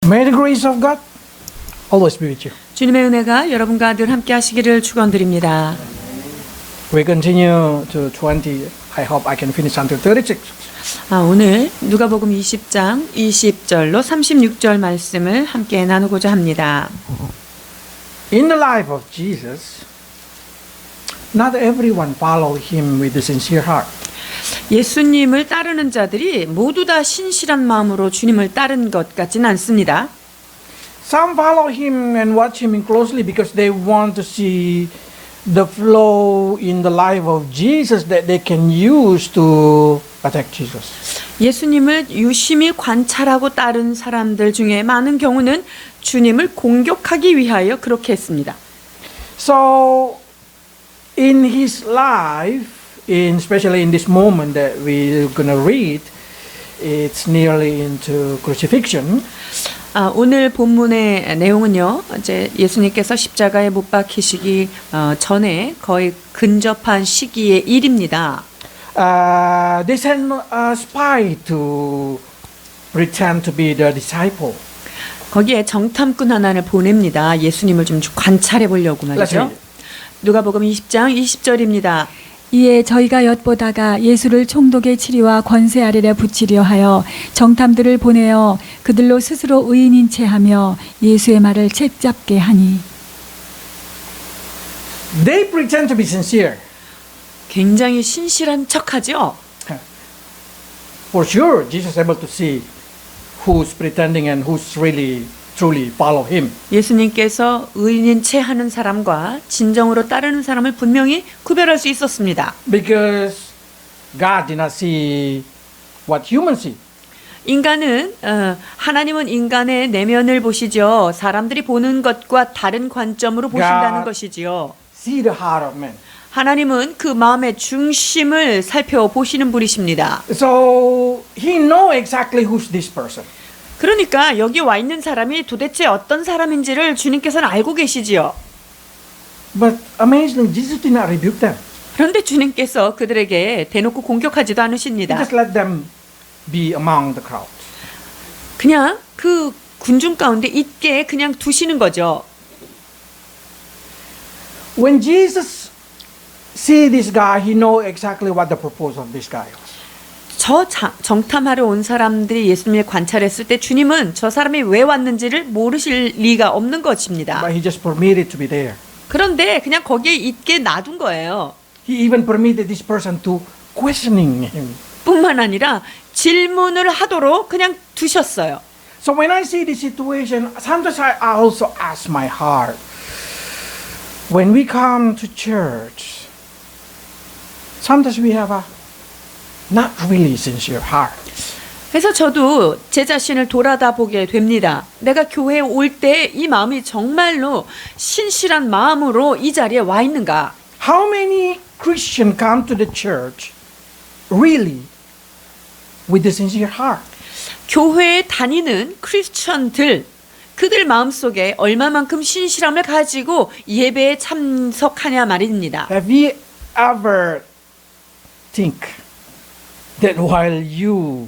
May the grace of God always be with you. 주님의 은혜가 여러분과 늘 함께 하시기를 축원드립니다. We continue to 20. I hope I can finish until 36. 오늘 누가복음 20장 20절로 36절 말씀을 함께 나누고자 합니다. In the life of Jesus, not everyone followed him with a sincere heart. 예수님을 따르는 자들이 모두 다 신실한 마음으로 주님을 따른 것 같지는 않습니다. Some follow him and watch him closely because they want to see the flow in the life of Jesus that they can use to attack Jesus. 예수님을 유심히 관찰하고 따른 사람들 중에 많은 경우는 주님을 공격하기 위하여 그렇게 했습니다. So, in his life, especially in this moment that we're going to read, it's nearly into crucifixion. 오늘 본문의 내용은요, 이제 예수님께서 십자가에 못 박히시기 전에 거의 근접한 시기의 일입니다. They sent a spy to pretend to be the disciple. 거기에 정탐꾼 하나를 보냅니다. 예수님을 좀 관찰해 보려고 말이죠. 누가복음 20장 20절입니다. 이에 저희가 엿보다가 예수를 총독의 치리와 권세 아래에 붙이려 하여 정탐들을 보내어 그들로 스스로 의인인 채 하며 예수의 말을 채잡게 하니. They pretend to be sincere. 굉장히 신실한 척하죠. For sure, Jesus is able to see who's pretending and who's really truly follow him. 예수님께서 의인인 채 하는 사람과 진정으로 따르는 사람을 분명히 구별할 수 있었습니다. Because God did not see what humans see. 하나님은 인간의 내면을 보시죠. 사람들이 보는 것과 다른 관점으로 보신다는 것이지요. See the heart of man. 하나님은 그 마음의 중심을 살펴보시는 분이십니다. So he know exactly who's this person. 그러니까 여기 와 있는 사람이 도대체 어떤 사람인지를 주님께서는 알고 계시지요. But amazingly, Jesus did not rebuke them. 그런데 주님께서 그들에게 대놓고 공격하지도 He 않으십니다. just let them be among the crowd. 그냥 그 군중 가운데 있게 그냥 두시는 거죠. When Jesus see this guy, he know exactly what the purpose of this guy was. 정탐하러 온 사람들이 예수님을 관찰했을 때 주님은 저 사람이 왜 왔는지를 모르실 리가 없는 것입니다. But he just permitted to be there. 그런데 그냥 거기에 있게 놔둔 거예요. He even permitted this person to questioning him. 뿐만 아니라 질문을 하도록 그냥 두셨어요. So when I see this situation, sometimes I also ask my heart, when we come to church, sometimes we have a not really sincere heart. 그래서 저도 제 자신을 돌아다 보게 됩니다. 내가 교회에 올 때 이 마음이 정말로 신실한 마음으로 이 자리에 와 있는가? How many Christians come to the church really with a sincere heart? 교회에 다니는 크리스천들, 그들 마음속에 얼마만큼 신실함을 가지고 예배에 참석하냐 말입니다. Have you ever think that while you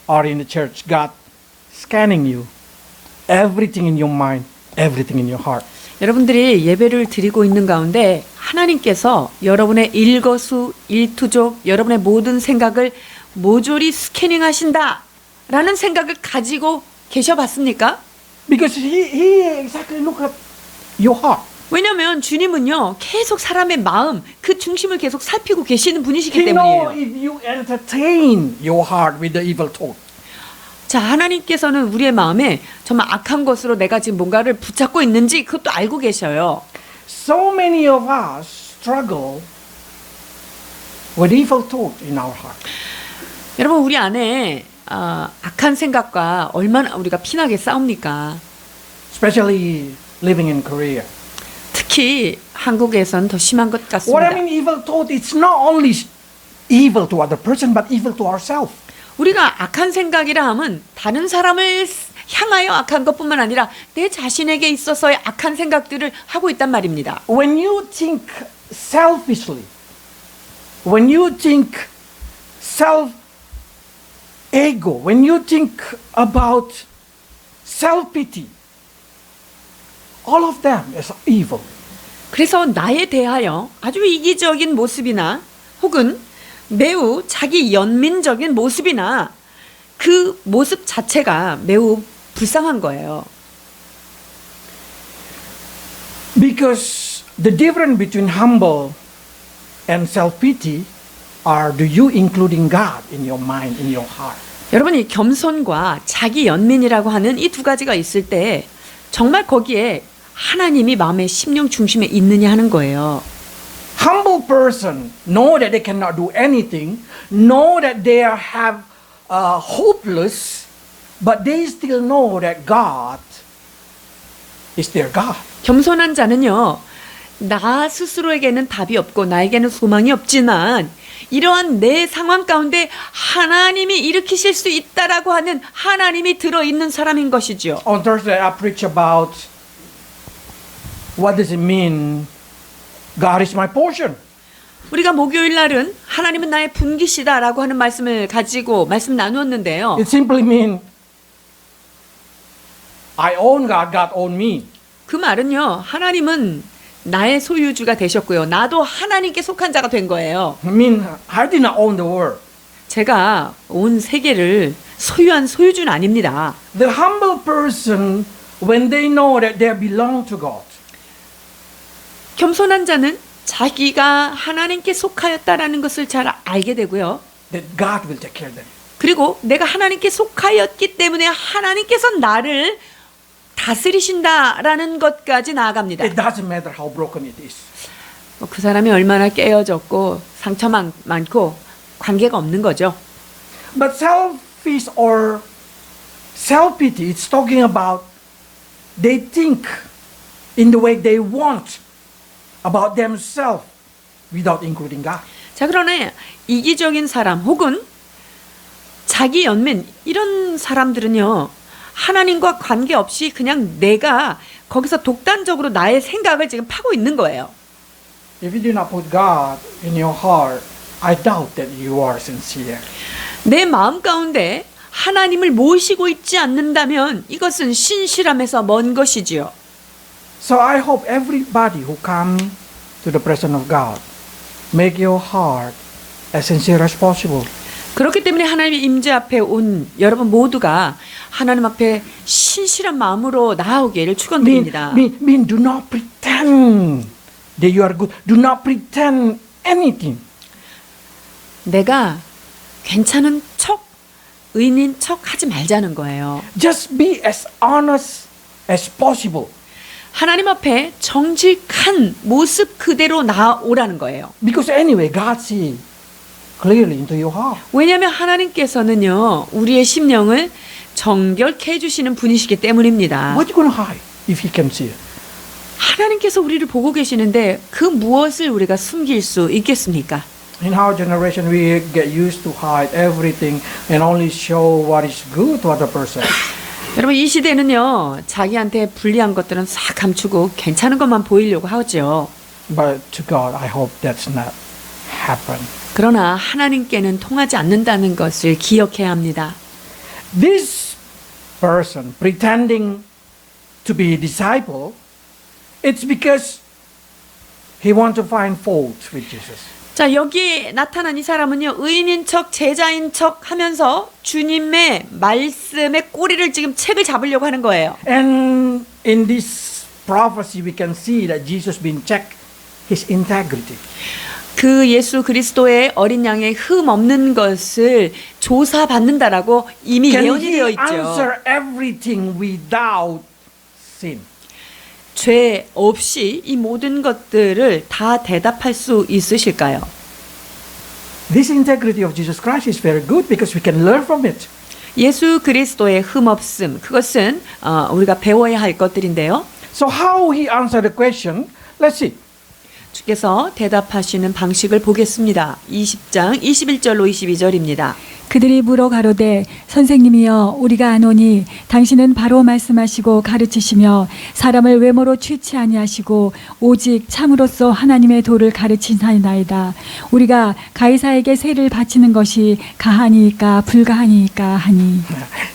are in the church, God scanning you, everything in your mind, everything in your heart? 여러분들이 예배를 드리고 있는 가운데 하나님께서 여러분의 일거수일투족, 여러분의 모든 생각을 모조리 스캐닝하신다라는 생각을 가지고 계셔봤습니까? Because he exactly look at your heart. 왜냐하면 주님은요 계속 사람의 마음 그 중심을 계속 살피고 계시는 분이시기 He know 때문이에요. if you entertain your heart with the evil thought. 자, 하나님께서는 우리의 마음에 정말 악한 것으로 내가 지금 뭔가를 붙잡고 있는지 그것도 알고 계셔요. So many of us struggle with evil thought in our heart. 여러분 우리 안에 악한 생각과 얼마나 우리가 피나게 싸웁니까? Especially living in Korea. 특히 한국에선 더 심한 것 What I 같습니다. mean evil thought, it's not only evil to other person, but evil to ourselves. 우리가 악한 생각이라 함은 다른 사람을 향하여 악한 것뿐만 아니라 내 자신에게 있어서의 악한 생각들을 하고 있단 말입니다. When you think selfishly, when you think self-ego, when you think about self-pity. All of them is evil. 그래서 나에 대하여 아주 이기적인 모습이나 혹은 매우 자기 연민적인 모습이나 그 모습 자체가 매우 불쌍한 거예요. Because the difference between humble and self-pity are do you including God in your mind, in your heart? 여러분이 겸손과 자기 연민이라고 하는 이 두 가지가 있을 때 정말 거기에 하나님이 마음의 심령 중심에 있느냐 하는 거예요. Humble person know that they cannot do anything, know that they have hopeless, but they still know that God is their God. 겸손한 자는요, 나 스스로에게는 답이 없고 나에게는 소망이 없지만 이러한 내 상황 가운데 하나님이 일으키실 수 있다라고 하는 하나님이 들어있는 사람인 것이죠. On Thursday, I preach about what does it mean, God is my portion. 우리가 목요일 날은 하나님은 나의 분기시다라고 하는 말씀을 가지고 말씀 나누었는데요. It simply means I own God, God own me. 그 말은요, 하나님은 나의 소유주가 되셨고요. 나도 하나님께 속한 자가 된 거예요. I mean, I did not own the world. 제가 온 세계를 소유한 소유주는 아닙니다. The humble person, when they know that they belong to God, 겸손한 자는 자기가 하나님께 속하였다라는 것을 잘 알게 되고요. that God will take care of them. 그리고 내가 하나님께 속하였기 때문에 하나님께서 나를 다스리신다라는 것까지 나아갑니다. It doesn't matter how broken it is. 그 사람이 얼마나 깨어졌고 상처 많고 관계가 없는 거죠. But selfish or self-pity, it's talking about they think in the way they want about themselves without including God. 자, 그러나 이기적인 사람 혹은 자기 연민 이런 사람들은요, 하나님과 관계없이 그냥 내가 거기서 독단적으로 나의 생각을 지금 파고 있는 거예요. If you do not put God in your heart, I doubt that you are sincere. 내 마음 가운데 하나님을 모시고 있지 않는다면 이것은 신실함에서 먼 것이지요. So I hope everybody who come to the presence of God make your heart as sincere as possible. 그렇기 때문에 하나님의 임재 앞에 온 여러분 모두가 하나님 앞에 신실한 마음으로 나아오기를 축원드립니다. Mean do not pretend that you are good. Do not pretend anything. 내가 괜찮은 척, 의인인 척 하지 말자는 거예요. Just be as honest as possible. 하나님 앞에 정직한 모습 그대로 나오라는 거예요. Because anyway, God sees clearly into your heart. 왜냐하면 하나님께서는요, 우리의 심령을 정결케 해주시는 분이시기 때문입니다. What you gonna hide if He can see it? 하나님께서 우리를 보고 계시는데 그 무엇을 우리가 숨길 수 있겠습니까? In our generation, we get used to hide everything and only show what is good to other person. 여러분, 이 시대는요, 자기한테 불리한 것들은 싹 감추고 괜찮은 것만 보이려고 하죠. But to God, I hope that's not happen. 그러나 하나님께는 통하지 않는다는 것을 기억해야 합니다. This person pretending to be a disciple, it's because he wants to find fault with Jesus. 자, 여기 나타난 이 사람은요, 의인인 척, 제자인 척 하면서 주님의 말씀의 꼬리를 지금 책을 잡으려고 하는 거예요. And in this prophecy, we can see that Jesus been checked his integrity. 그 예수 그리스도의 어린 양의 흠 없는 것을 조사받는다라고 이미 Can 예언이 he 되어 있죠. answer everything without sin? 죄 없이 이 모든 것들을 다 대답할 수 있으실까요? This integrity of Jesus Christ is very good because we can learn from it. 예수 그리스도의 흠 없음, 그것은 우리가 배워야 할 것들인데요. So how he answered the question? Let's see. 주께서 대답하시는 방식을 보겠습니다. 20장 21절로 22절입니다. 그들이 물어 가로되 선생님이여 우리가 아노니 당신은 바로 말씀하시고 가르치시며 사람을 외모로 취치 아니하시고 오직 참으로써 하나님의 도를 가르치사이나이다. 우리가 가이사에게 세를 바치는 것이 가하니이까 불가하니이까 하니.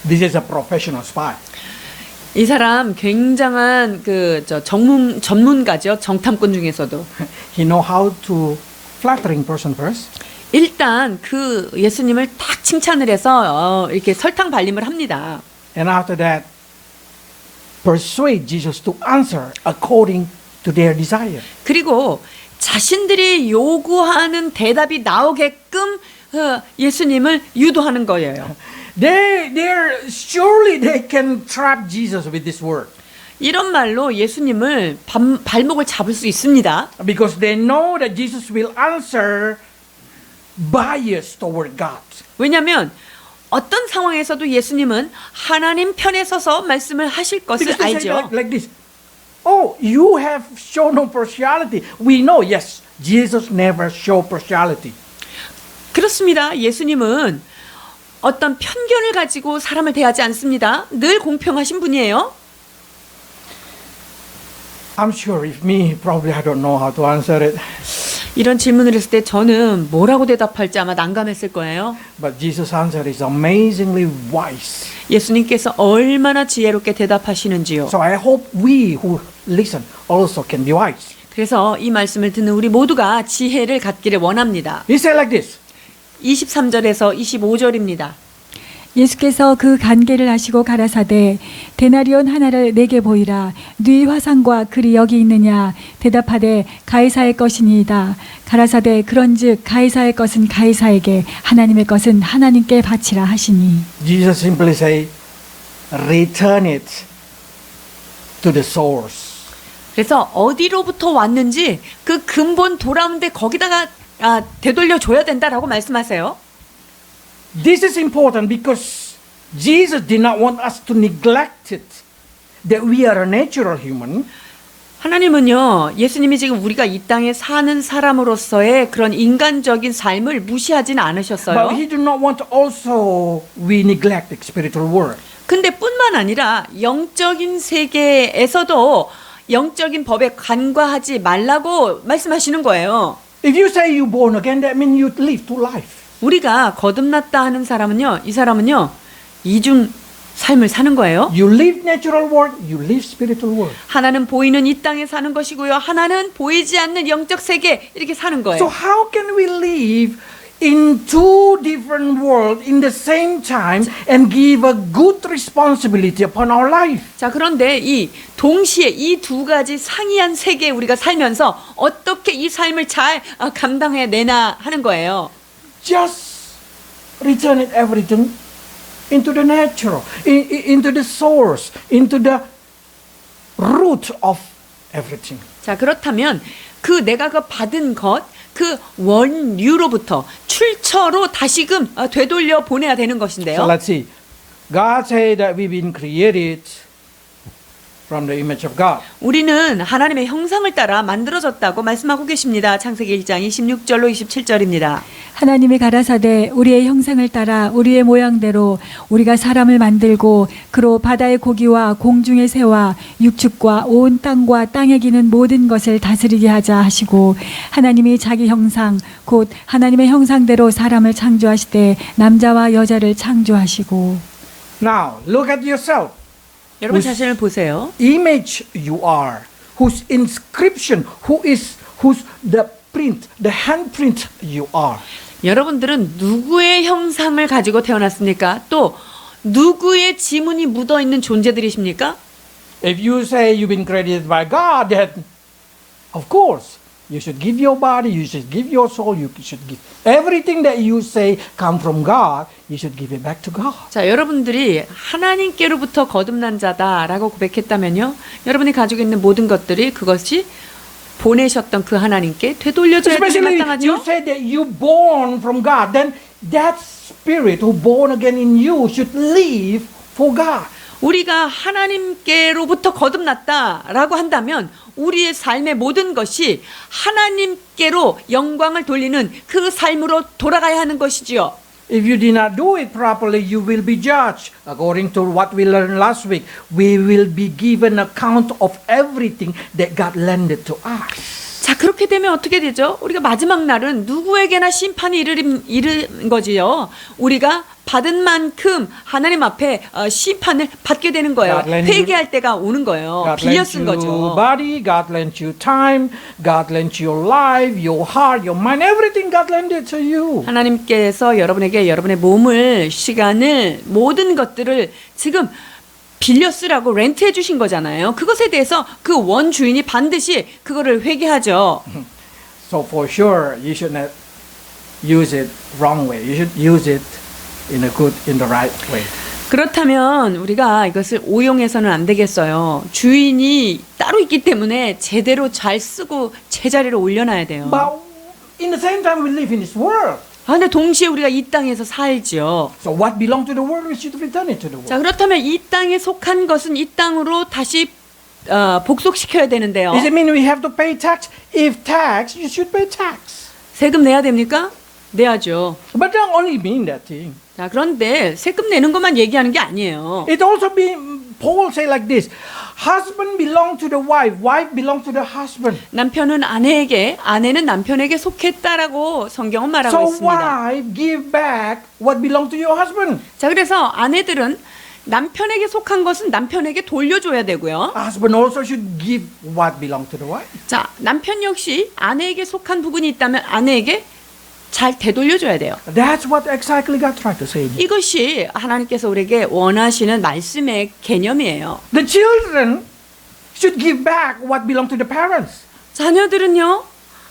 This is a professional spy. 이 사람 굉장한 전문가죠. 정탐꾼 중에서도. He know how to flattering person first. 일단 그 예수님을 딱 칭찬을 해서 이렇게 설탕 발림을 합니다. And after that, persuade Jesus to answer according to their desire. 그리고 자신들이 요구하는 대답이 나오게끔 예수님을 유도하는 거예요. Surely they can trap Jesus with this word. 이런 말로 예수님을 발목을 잡을 수 있습니다. Because they know that Jesus will answer bias toward God. 왜냐하면 어떤 상황에서도 예수님은 하나님 편에 서서 말씀을 하실 것을 Because they say 알죠. like this. Oh, you have shown no partiality. We know, yes, Jesus never showed partiality. 그렇습니다. 예수님은 어떤 편견을 가지고 사람을 대하지 않습니다. 늘 공평하신 분이에요. I'm sure if me, probably I don't know how to answer it. 이런 질문을 했을 때 저는 뭐라고 대답할지 아마 난감했을 거예요. But Jesus' answer is amazingly wise. 예수님께서 얼마나 지혜롭게 대답하시는지요. So I hope we who listen also can be wise. 그래서 이 말씀을 듣는 우리 모두가 지혜를 갖기를 원합니다. He said like this. 23절에서 25절입니다. 예수께서 그 간계를 아시고 가라사대 데나리온 하나를 내게 보이라. 네 화상과 글이 여기 있느냐. 대답하되 가이사의 것이니이다. 가라사대 그런즉 가이사의 것은 가이사에게 하나님의 것은 하나님께 바치라 하시니. Jesus simply say, return it to the source. 그래서 어디로부터 왔는지 그 근본 돌아오는데 거기다가 되돌려 줘야 된다라고 말씀하세요. This is important because Jesus did not want us to neglect it, that we are a natural human. 하나님은요, 예수님이 지금 우리가 이 땅에 사는 사람으로서의 그런 인간적인 삶을 무시하지는 않으셨어요. But He did not want also we neglect the spiritual world. 근데 뿐만 아니라 영적인 세계에서도 영적인 법에 간과하지 말라고 말씀하시는 거예요. If you say you born again, that means you live two life. 우리가 거듭났다 하는 사람은요, 이 사람은요, 이중 삶을 사는 거예요. You live natural world, you live spiritual world. 하나는 보이는 이 땅에 사는 것이고요. 하나는 보이지 않는 영적 세계 이렇게 사는 거예요. So how can we live in two different worlds in the same time and give a good responsibility upon our life? 자, 그런데 이 동시에 이 두 가지 상이한 세계에 우리가 살면서 어떻게 이 삶을 잘 감당해 내나 하는 거예요. Just return it everything into the natural, into the source, into the root of everything. 자, 그렇다면 내가 받은 것, 그 원류로부터 출처로 다시금 되돌려 보내야 되는 것인데요. So let's see. God said that we've been created from the image of God. 우리는 하나님의 형상을 따라 만들어졌다고 말씀하고 계십니다. 창세기 1장 26절로 27절입니다. 하나님이 가라사대 우리의 형상을 따라 우리의 모양대로 우리가 사람을 만들고 그로 바다의 고기와 공중의 새와 육축과 온 땅과 땅에 기는 모든 것을 다스리게 하자 하시고 하나님이 자기 형상 곧 하나님의 형상대로 사람을 창조하시되 남자와 여자를 창조하시고. Now, look at yourself. 여러분 whose 자신을 보세요. image you are, whose inscription, whose the print, the handprint you are. 여러분들은 누구의 형상을 가지고 태어났습니까? 또 누구의 지문이 묻어 있는 존재들이십니까? If you say you've been created by God, then of course you should give your body, you should give your soul, you should give everything that you say come from God. You should give it back to God. 자, 여러분들이 하나님께로부터 거듭난 자다라고 고백했다면요, 여러분이 가지고 있는 모든 것들이 그것이 보내셨던 그 하나님께 되돌려줘야 되는 Especially if 마땅하죠. you say that you born from God, then that spirit who born again in you should live for God. 우리가 하나님께로부터 거듭났다라고 한다면 우리의 삶의 모든 것이 하나님께로 영광을 돌리는 그 삶으로 돌아가야 하는 것이지요. If you did not do it properly, you will be judged. According to what we learned last week, we will be given account of everything that God lended to us. 자, 그렇게 되면 어떻게 되죠? 우리가 마지막 날은 누구에게나 심판이 이른 거지요. 우리가 받은 만큼 하나님 앞에 심판을 받게 되는 거예요. God lend you- 회개할 때가 오는 거예요. God 빌려 lent 쓴 you 거죠. body, God lent you time, God lent you your life, your heart, your mind, everything God lent it to you. 하나님께서 여러분에게 여러분의 몸을, 시간을, 모든 것들을 지금 빌려 쓰라고 렌트해 주신 거잖아요. 그것에 대해서 그 원주인이 반드시 그거를 회개하죠. So for sure, you should not use it wrong way. You should use it in the right way. 그렇다면 우리가 이것을 오용해서는 안 되겠어요. 주인이 따로 있기 때문에 제대로 잘 쓰고 제자리로 올려놔야 돼요. But in the same time, we live in this world. 근데 동시에 우리가 이 땅에서 살죠. So what belongs to the world, we should return it to the 자, world. 그렇다면 이 땅에 속한 것은 이 땅으로 다시 복속시켜야 되는데요. Does it mean we have to pay tax? If tax, you should pay tax. 세금 내야 됩니까? 내야죠. But don't only mean that thing. 자, 그런데 세금 내는 것만 얘기하는 게 아니에요. It also be Paul say like this: husband belong to the wife, wife belong to the husband. 남편은 아내에게, 아내는 남편에게 속했다라고 성경은 말하고 So 있습니다. wife give back what belong to your husband. 자, 그래서 아내들은 남편에게 속한 것은 남편에게 돌려줘야 되고요. Husband also should give what belong to the wife. 자, 남편 역시 아내에게 속한 부분이 있다면 아내에게 잘 되돌려줘야 돼요. That's what exactly God tried to say. 이것이 하나님께서 우리에게 원하시는 말씀의 개념이에요. The children should give back what belong to the parents. 자녀들은요,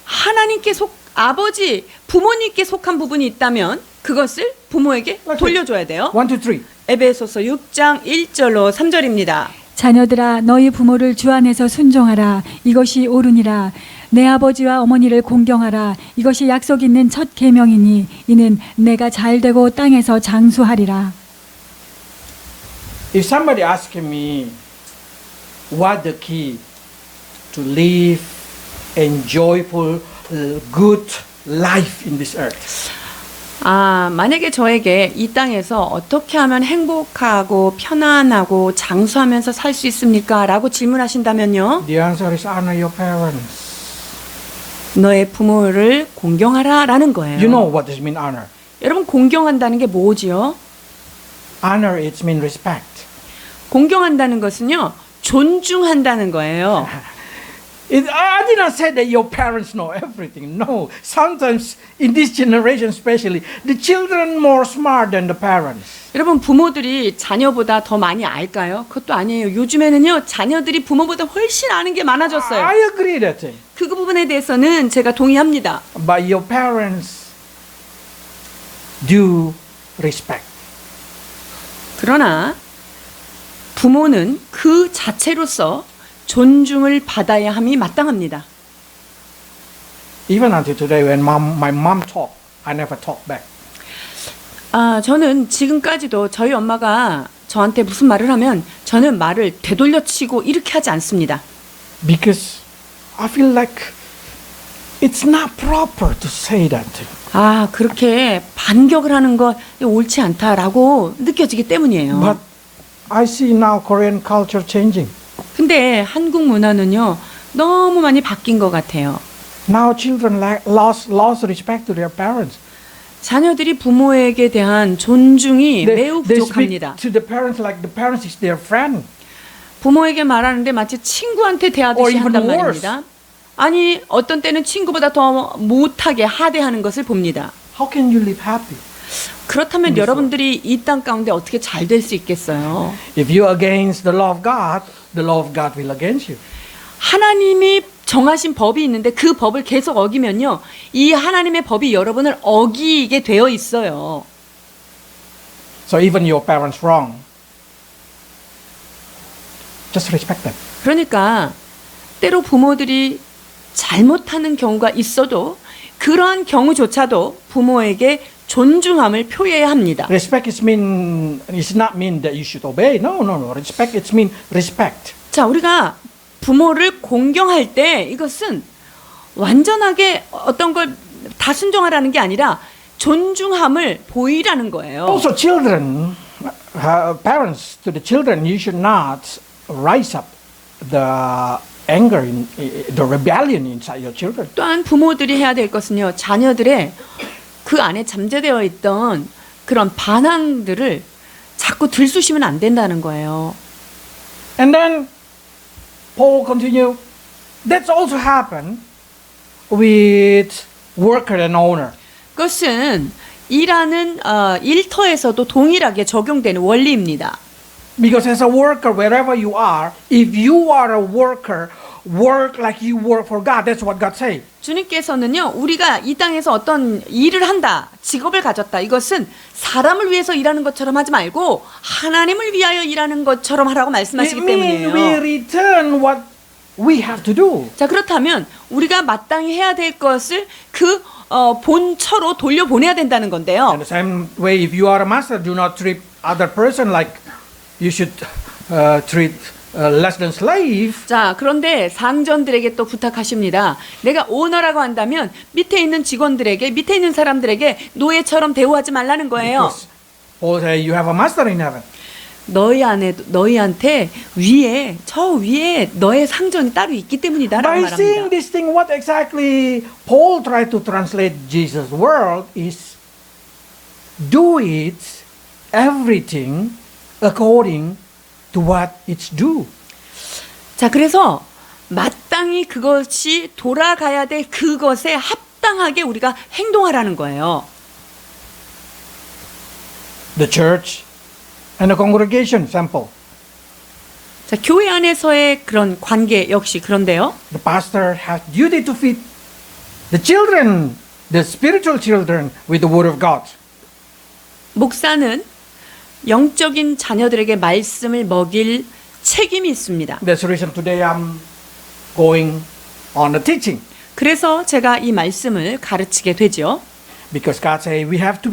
하나님께 아버지, 부모님께 속한 부분이 있다면 그것을 부모에게 돌려줘야 돼요. 1, 2, 3. 에베소서 6장 1절로 3절입니다. 자녀들아 너희 부모를 주 안에서 순종하라. 이것이 옳으니라. 내 아버지와 어머니를 공경하라. 이것이 약속 있는 첫 계명이니 이는 내가 잘되고 땅에서 장수하리라. If somebody asks me what the key to live enjoyable, good life in this earth, 만약에 저에게 이 땅에서 어떻게 하면 행복하고 편안하고 장수하면서 살 수 있습니까? 라고 질문하신다면요. the answer is honor your parents. 너의 부모를 공경하라 라는 거예요. You know what does mean honor? 여러분, 공경한다는 게 뭐지요? Honor it means respect. 공경한다는 것은요, 존중한다는 거예요. I did not say that your parents know everything. No. Sometimes in this generation especially, the children more smart than the parents. 여러분, 부모들이 자녀보다 더 많이 알까요? 그것도 아니에요. 요즘에는요, 자녀들이 부모보다 훨씬 아는 게 많아졌어요. I agree that thing. 그 부분에 대해서는 제가 동의합니다. But your parents do respect. 그러나 부모는 그 자체로서 존중을 받아야 함이 마땅합니다. Even until today, when my mom talk, I never talk back. 저는 지금까지도 저희 엄마가 저한테 무슨 말을 하면 저는 말을 되돌려치고 이렇게 하지 않습니다. Because I feel like it's not proper to say that thing. 그렇게 반격을 하는 거 옳지 않다라고 느껴지기 때문이에요. But I see now Korean culture changing. 근데 한국 문화는요, 너무 많이 바뀐 것 같아요. Now children lost respect to their parents. 자녀들이 부모에게 대한 존중이 매우 They 부족합니다. speak to the parents like the parents is their friend. 부모에게 말하는데 마치 친구한테 Or 대하듯이 even 한단 worse. 말입니다. 아니, 어떤 때는 친구보다 더 못하게 하대하는 것을 봅니다. How can you live happy? 그렇다면 여러분들이 이 땅 가운데 어떻게 잘 될 수 있겠어요? If you're against the law of God, the law of God will against you. 하나님이 정하신 법이 있는데 그 법을 계속 어기면요, 이 하나님의 법이 여러분을 어기게 되어 있어요. So even your parents wrong, just respect them. 그러니까 때로 부모들이 잘못하는 경우가 있어도 그러한 경우조차도 부모에게 존중함을 표해야 합니다. Respect is not mean that you should obey. No. Respect it mean respect. 자, 우리가 부모를 공경할 때 이것은 완전하게 어떤 걸 다 순종하라는 게 아니라 존중함을 보이라는 거예요. Also, children, parents to the children, you should not rise up the anger, the rebellion inside your children. 또한 부모들이 해야 될 것은요, 자녀들의 그 안에 잠재되어 있던 그런 반항들을 자꾸 들쑤시면 안 된다는 거예요. And then Paul continue. That's also happened with worker and owner. 그것은 일하는 일터에서도 동일하게 적용되는 원리입니다. Because as a worker, wherever you are, if you are a worker, work like you work for God. That's what God say. 주님께서는요, 우리가 이 땅에서 어떤 일을 한다, 직업을 가졌다, 이것은 사람을 위해서 일하는 것처럼 하지 말고 하나님을 위하여 일하는 것처럼 하라고 말씀하시기 It means we 때문이에요. return what we have to do. 자, 그렇다면 우리가 마땅히 해야 될 것을 그 본처로 돌려보내야 된다는 건데요. In the same way, if you are a master, do not treat other person like you should treat less than slave. 자, 그런데 상전들에게 또 부탁하십니다. 내가 오너라고 한다면 밑에 있는 직원들에게, 밑에 있는 사람들에게 노예처럼 대우하지 말라는 거예요. Because Paul say you have a master in heaven. 너희한테 위에, 저 위에 너의 상전이 따로 있기 때문이다라고 By saying 말합니다. this thing, what exactly Paul tried to translate Jesus' word is do it everything according to what it's due. 자, 그래서 마땅히 그것이 돌아가야 될 그것에 합당하게 우리가 행동하라는 거예요. The church and the congregation, sample. 자, 교회 안에서의 그런 관계 역시 그런데요. The pastor has duty to feed the children, the spiritual children, with the word of God. 목사는 영적인 자녀들에게 말씀을 먹일 책임이 있습니다. That's the reason today I'm going on the teaching. 그래서 제가 이 말씀을 가르치게 되죠. Because God say we have to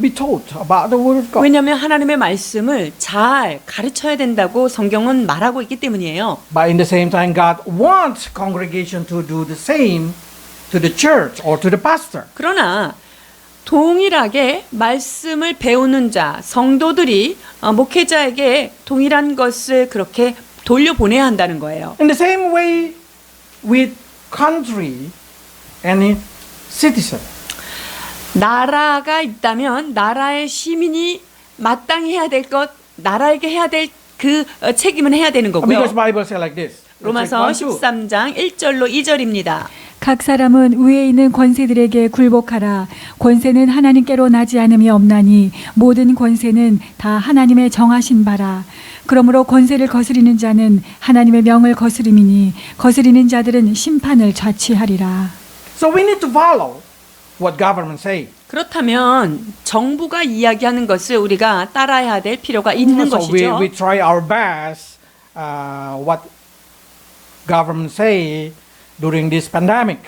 be taught about the word of God. 왜냐하면 하나님의 말씀을 잘 가르쳐야 된다고 성경은 말하고 있기 때문이에요. But in the same time, God wants congregation to do the same to the church or to the pastor. 그러나 동일하게 말씀을 배우는 자, 성도들이 목회자에게 동일한 것을 그렇게 돌려보내야 한다는 거예요. In the same way with country and citizen. 나라가 있다면 나라의 시민이 마땅히 해야 될 것, 나라에게 해야 될 그 책임은 해야 되는 Because 거고요. Bible say like this. 로마서 Let's take 1, 2. 13장 1절로 2절입니다. 각 사람은 위에 있는 권세들에게 굴복하라. 권세는 하나님께로 나지 않음이 없나니 모든 권세는 다 하나님의 정하신 바라. 그러므로 권세를 거스리는 자는 하나님의 명을 거스림이니 거스리는 자들은 심판을 자취하리라. So we need to follow what government say. 그렇다면 정부가 이야기하는 것을 우리가 따라야 될 필요가 있는 So 것이죠. we try our best what government say during this pandemic.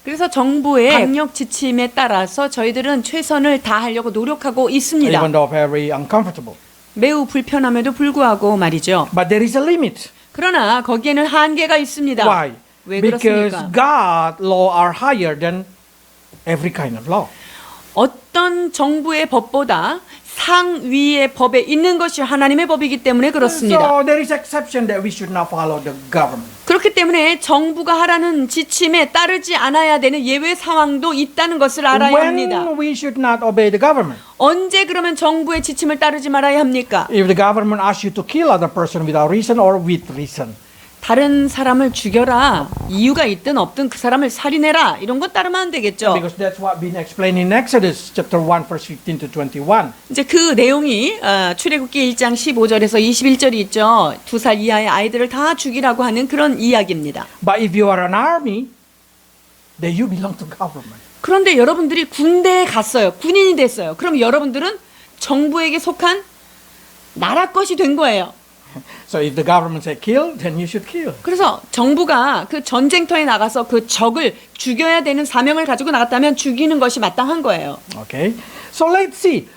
그래서 정부의 방역 지침에 따라서 저희들은 최선을 다하려고 노력하고 있습니다. Even though very uncomfortable. 매우 불편함에도 불구하고 말이죠. But there is a limit. 그러나 거기에는 한계가 있습니다. Why? 왜 Because 그렇습니까? God law are higher than every kind of law. 어떤 정부의 법보다 상위의 법에 있는 것이 하나님의 법이기 때문에 그렇습니다. So there is exception that we should not follow the government. 그렇기 때문에 정부가 하라는 지침에 따르지 않아야 되는 예외 상황도 있다는 것을 알아야 합니다. When we should not obey the government. 언제 그러면 정부의 지침을 따르지 말아야 합니까? If the government asks you to kill other person without reason or with reason. 다른 사람을 죽여라. 이유가 있든 없든 그 사람을 살인해라. 이런 건 따르면 안 되겠죠. Because that's what been explained in Exodus chapter 1 verse 15 to 21. 이제 그 내용이 출애굽기 1장 15절에서 21절이 있죠. 2살 이하의 아이들을 다 죽이라고 하는 그런 이야기입니다. But if you are an army, then you belong to government. 그런데 여러분들이 군대에 갔어요. 군인이 됐어요. 그럼 여러분들은 정부에게 속한 나라 것이 된 거예요. So if the government say kill, then you should kill. 그래서 정부가 그 전쟁터에 나가서 그 적을 죽여야 되는 사명을 가지고 나갔다면 죽이는 것이 마땅한 거예요. Okay. So let's see.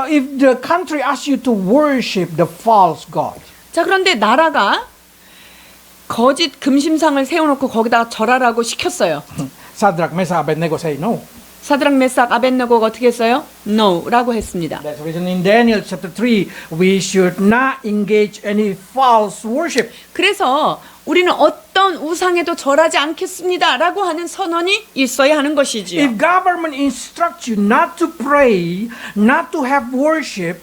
If the country asks you to worship the false god, 자, 그런데 나라가 거짓 금심상을 세워놓고 거기다가 절하라고 시켰어요. Shadrach, Meshach, Abednego say no. 사드락 메삭 아벳느고가 어떻게 했어요? No라고 했습니다. That's the reason in Daniel chapter 3 we should not engage any false worship. 그래서 우리는 어떤 우상에도 절하지 않겠습니다라고 하는 선언이 있어야 하는 것이지요. If government instructs you not to pray, not to have worship,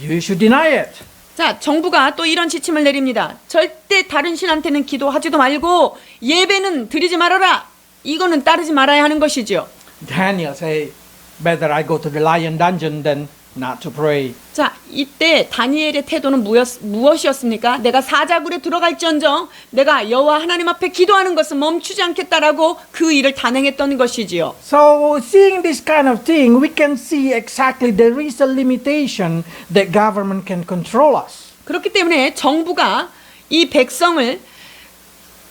you should deny it. 자, 정부가 또 이런 지침을 내립니다. 절대 다른 신한테는 기도하지도 말고 예배는 드리지 말아라. 이거는 따르지 말아야 하는 것이죠. Daniel say, better I go to the lion dungeon than not to pray. 자, 이때 다니엘의 태도는 무엇이었습니까? 내가 사자굴에 들어갈지언정 내가 여호와 하나님 앞에 기도하는 것은 멈추지 않겠다라고 그 일을 단행했던 것이지요. So seeing this kind of thing, we can see exactly there is a limitation that government can control us. 그렇기 때문에 정부가 이 백성을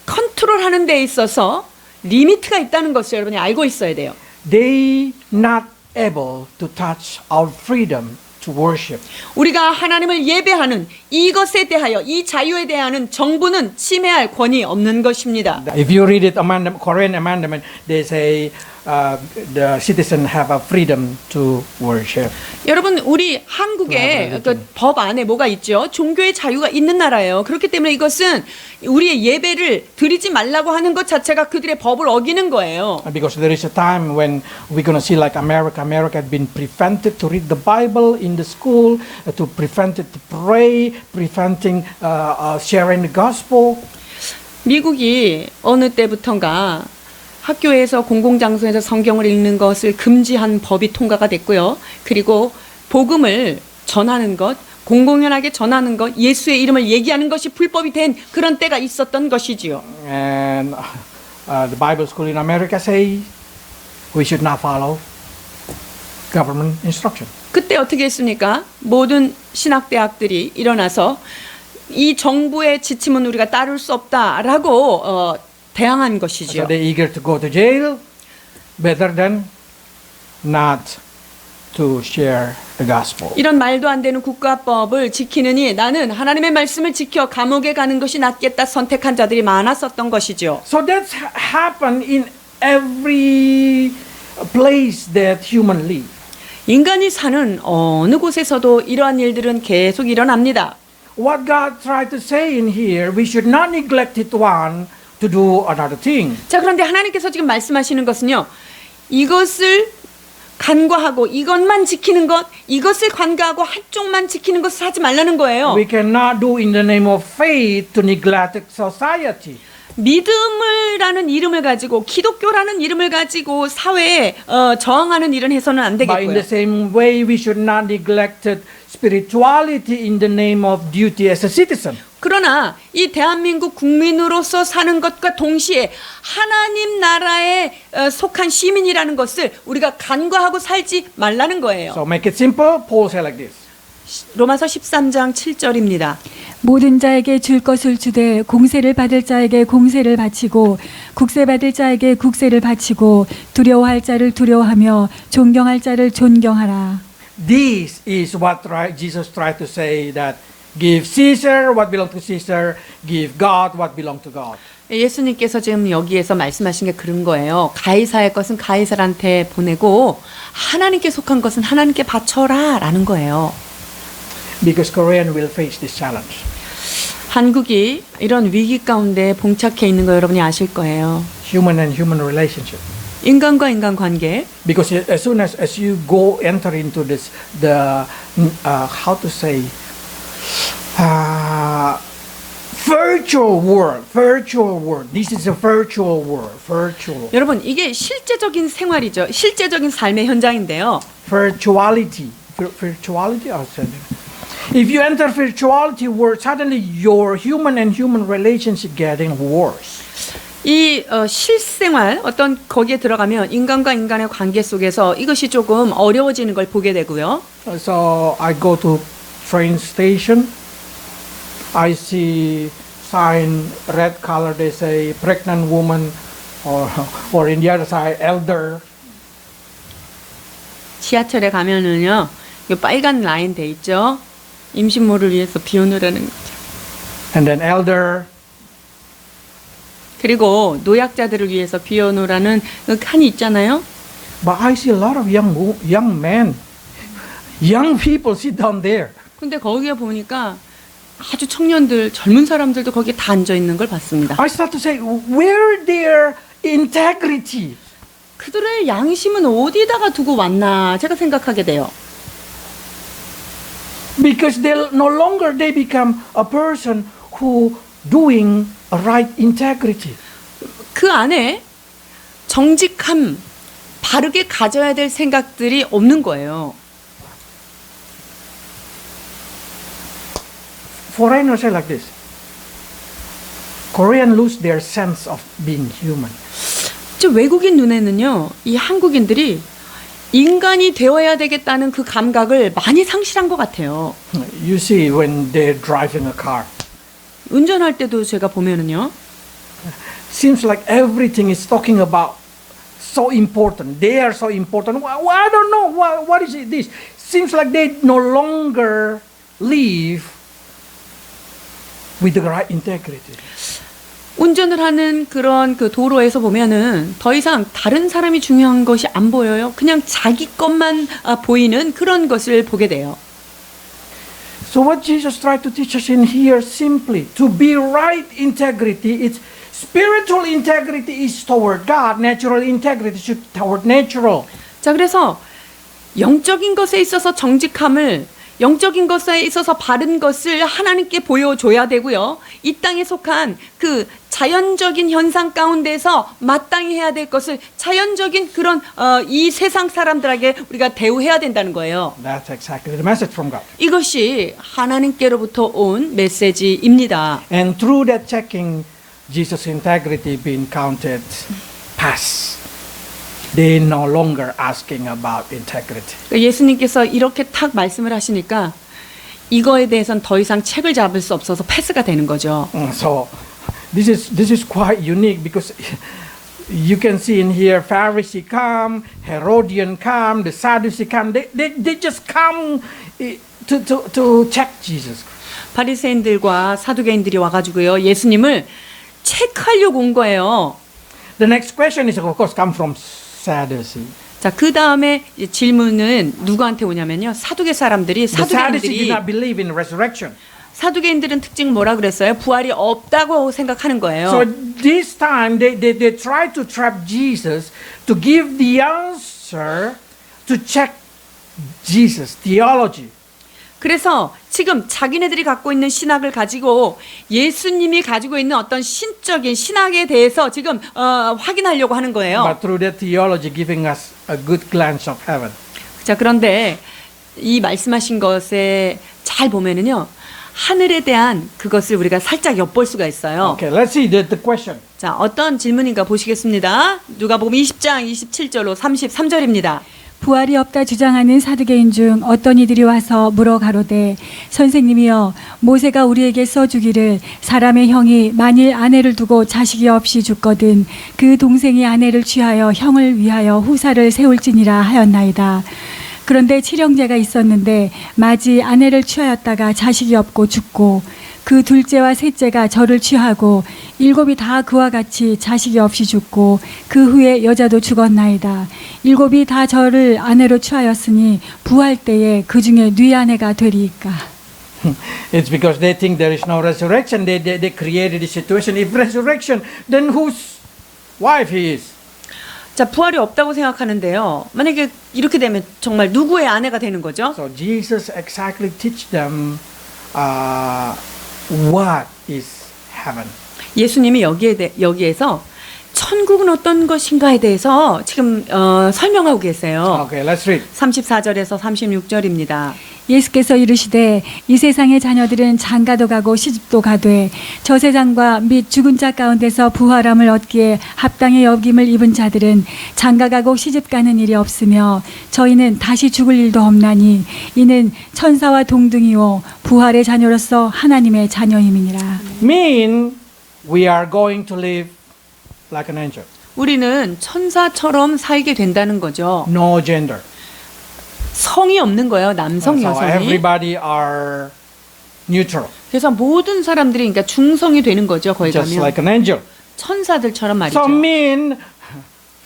컨트롤하는 데 있어서 리미트가 있다는 것을 여러분이 알고 있어야 돼요. They not able to touch our freedom to worship. 우리가 하나님을 예배하는 이것에 대하여 이 자유에 대하여는 정부는 침해할 권이 없는 것입니다. If you read it, Korean amendment, they say the citizen have a freedom to worship. 여러분 우리 한국의 그 법 안에 뭐가 있죠? 종교의 자유가 있는 나라예요. 그렇기 때문에 이것은 우리의 예배를 드리지 말라고 하는 것 자체가 그들의 법을 어기는 거예요. Because there is a time when we're going to see like America had been prevented to read the Bible in the school, to prevented to pray, preventing sharing the gospel. 미국이 어느 때부턴가 학교에서 공공장소에서 성경을 읽는 것을 금지한 법이 통과가 됐고요. 그리고 복음을 전하는 것, 공공연하게 전하는 것, 예수의 이름을 얘기하는 것이 불법이 된 그런 때가 있었던 것이지요. And the Bible school in America say we should not follow government instruction. 그때 어떻게 했습니까? 모든 신학대학들이 일어나서 이 정부의 지침은 우리가 따를 수 없다라고 대항한 것이지요. So they're eager to go to jail, better than not to share the gospel. 이런 말도 안 되는 국가법을 지키느니 나는 하나님의 말씀을 지켜 감옥에 가는 것이 낫겠다 선택한 자들이 많았었던 것이죠. So that's happened in every place that human live. 인간이 사는 어느 곳에서도 이러한 일들은 계속 일어납니다. What God tried to say in here, we should not neglect it one to do another thing. 자, 그런데 하나님께서 지금 말씀하시는 것은요. 이것을 간과하고 이것만 지키는 것, 이것을 간과하고 한쪽만 지키는 것을 하지 말라는 거예요. We cannot do in the name of faith to neglect society. 믿음을라는 이름을 가지고 기독교라는 이름을 가지고 사회에 저항하는 일은 해서는 안 But in 되겠고요. the same way, we should not neglect spirituality in the name of duty as a citizen. 그러나 이 대한민국 국민으로서 사는 것과 동시에 하나님 나라에 속한 시민이라는 것을 우리가 간과하고 살지 말라는 거예요. So make it simple. Paul said like this. 로마서 13장 7절입니다. 모든 자에게 줄 것을 주되 공세를 받을 자에게 공세를 바치고 국세 받을 자에게 국세를 바치고 두려워할 자를 두려워하며 존경할 자를 존경하라. This is what Jesus tried to say, that give Caesar what belongs to Caesar, give God what belongs to God. 예수님께서 지금 여기에서 말씀하신 게 그런 거예요. 가이사의 것은 가이사한테 보내고 하나님께 속한 것은 하나님께 바쳐라 라는 거예요. Because Korean will face this challenge. 한국이 이런 위기 가운데 봉착해 있는 거 여러분이 아실 거예요. Human and human relationship. 인간과 인간 관계. Because as soon as you go enter into this, how to say, virtual world. This is a virtual world. Virtual. 여러분 이게 실제적인 생활이죠. 실제적인 삶의 현장인데요. Virtuality. If you enter virtuality world, suddenly your human and human relationship getting worse. 이 실생활 어떤 거기에 들어가면 인간과 인간의 관계 속에서 이것이 조금 어려워지는 걸 보게 되고요. So I go to train station. I see sign red color. They say pregnant woman, or in the other side elder. 지하철에 가면은요, 이 빨간 라인 돼 있죠. 임신모를 위해서 비워놓으라는 거죠. And then elder. 그리고 노약자들을 위해서 비워놓으라는 그 칸이 있잖아요. But I see a lot of young men, young people sit down there. 근데 거기에 보니까 아주 청년들, 젊은 사람들도 거기에 다 앉아 있는 걸 봤습니다. I start to say, where their integrity? 그들의 양심은 어디다가 두고 왔나 제가 생각하게 돼요. Because no longer they become a person who doing a right integrity. 그 안에 정직함, 바르게 가져야 될 생각들이 없는 거예요. Foreigners say like this. Koreans lose their sense of being human. 외국인 눈에는요, 이 한국인들이 인간이 되어야 되겠다는 그 감각을 많이 상실한 것 같아요. You see when they're driving a car. 운전할 때도 제가 보면은요, Seems like everything is talking about so important. They are so important. Well, I don't know. What is it this? Seems like they no longer live with the right integrity. 운전을 하는 그런 그 도로에서 보면은 더 이상 다른 사람이 중요한 것이 안 보여요. 그냥 자기 것만 보이는 그런 것을 보게 돼요. So what Jesus tried to teach us in here simply to be right integrity, it's spiritual integrity is toward God, natural integrity is toward natural. 자, 그래서 영적인 것에 있어서 정직함을, 영적인 것에 있어서 바른 것을 하나님께 보여줘야 되고요. 이 땅에 속한 그 자연적인 현상 가운데서 마땅히 해야 될 것을 자연적인 그런 이 세상 사람들에게 우리가 대우해야 된다는 거예요. That's exactly the message from God. 이것이 하나님께로부터 온 메시지입니다. And through that checking, Jesus' integrity being counted pass. They no longer asking about integrity. 예수님께서 이렇게 탁 말씀을 하시니까 이거에 대해서는 더 이상 책을 잡을 수 없어서 패스가 되는 거죠. So this is quite unique because you can see in here Pharisee come, Herodian come, the Sadducee come. They just come to check Jesus. 바리새인들과 사두개인들이 와가지고요, 예수님을 체크하려고 온 거예요. The next question is of course come from Sadducee. 자, 그 다음에 질문은 누구한테 오냐면요, 사두개 사람들이, The Sadducee did 사두개인들이, not believe in resurrection. 사두개인들은 특징 뭐라 그랬어요? 부활이 없다고 생각하는 거예요. So this time they try to trap Jesus to give the answer to check Jesus' theology. 그래서 지금 자기네들이 갖고 있는 신학을 가지고 예수님이 가지고 있는 어떤 신적인 신학에 대해서 지금 확인하려고 하는 거예요. But through that theology giving us a good glance of heaven. 자, 그런데 이 말씀하신 것에 잘 보면은요, 하늘에 대한 그것을 우리가 살짝 엿볼 수가 있어요. Okay, let's see the question. 자, 어떤 질문인가 보시겠습니다. 누가복음 20장 27절로 33절입니다. 부활이 없다 주장하는 사두개인 중 어떤 이들이 와서 물어 가로되 선생님이여 모세가 우리에게 써주기를 사람의 형이 만일 아내를 두고 자식이 없이 죽거든 그 동생이 아내를 취하여 형을 위하여 후사를 세울지니라 하였나이다. 그런데 칠형제가 있었는데 마지 아내를 취하였다가 자식이 없고 죽고 그 둘째와 셋째가 저를 취하고 일곱이 다 그와 같이 자식이 없이 죽고 그 후에 여자도 죽었나이다. 일곱이 다 저를 아내로 취하였으니 부활 때에 그 중에 네 아내가 되리이까. It's because they think there is no resurrection. They created this situation. If resurrection, then whose wife he is? 자, 부활이 없다고 생각하는데요. 만약에 이렇게 되면 정말 누구의 아내가 되는 거죠? So Jesus exactly teach them what is heaven. 예수님이 여기에서 천국은 어떤 것인가에 대해서 지금 설명하고 계세요. Okay, let's read. 34절에서 36절입니다. 예수께서 이르시되 이 세상의 자녀들은 장가도 가고 시집도 가되 저 세상과 및 죽은 자 가운데서 부활함을 얻기에 합당의 여김을 입은 자들은 장가가고 시집가는 일이 없으며 저희는 다시 죽을 일도 없나니 이는 천사와 동등이요 부활의 자녀로서 하나님의 자녀임이니라. Mean we are going to live like an angel. 우리는 천사처럼 살게 된다는 거죠. No gender. 성이 없는 거예요. 남성, So 여성이. everybody are neutral. 그래서 모든 사람들이 그러니까 중성이 되는 거죠. 거기 Just 가면. like an angel. 천사들처럼 말이죠. So mean